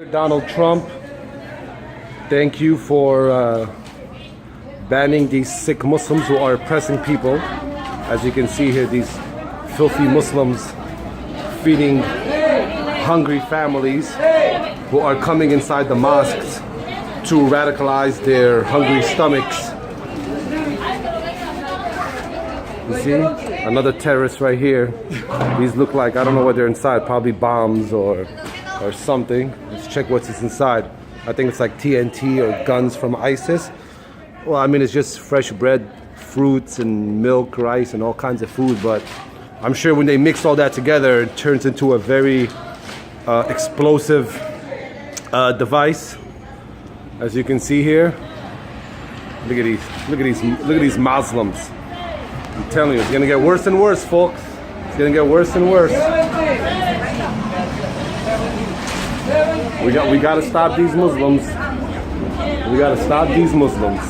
Donald Trump, thank you for banning these sick Muslims who are oppressing people. As you can see here, these filthy Muslims feeding hungry families who are coming inside the mosques to radicalize their hungry stomachs. You see? Another terrorist right here. These look like, I don't know what they're inside, probably bombs or something. Let's check what's inside. I think it's like TNT or guns from ISIS. Well, I mean, it's just fresh bread, fruits and milk, rice and all kinds of food, but I'm sure when they mix all that together, it turns into a very explosive device. As you can see here, look at these Muslims. I'm telling you, it's gonna get worse and worse, folks. It's gonna get worse and worse. We gotta stop these Muslims. We gotta stop these Muslims.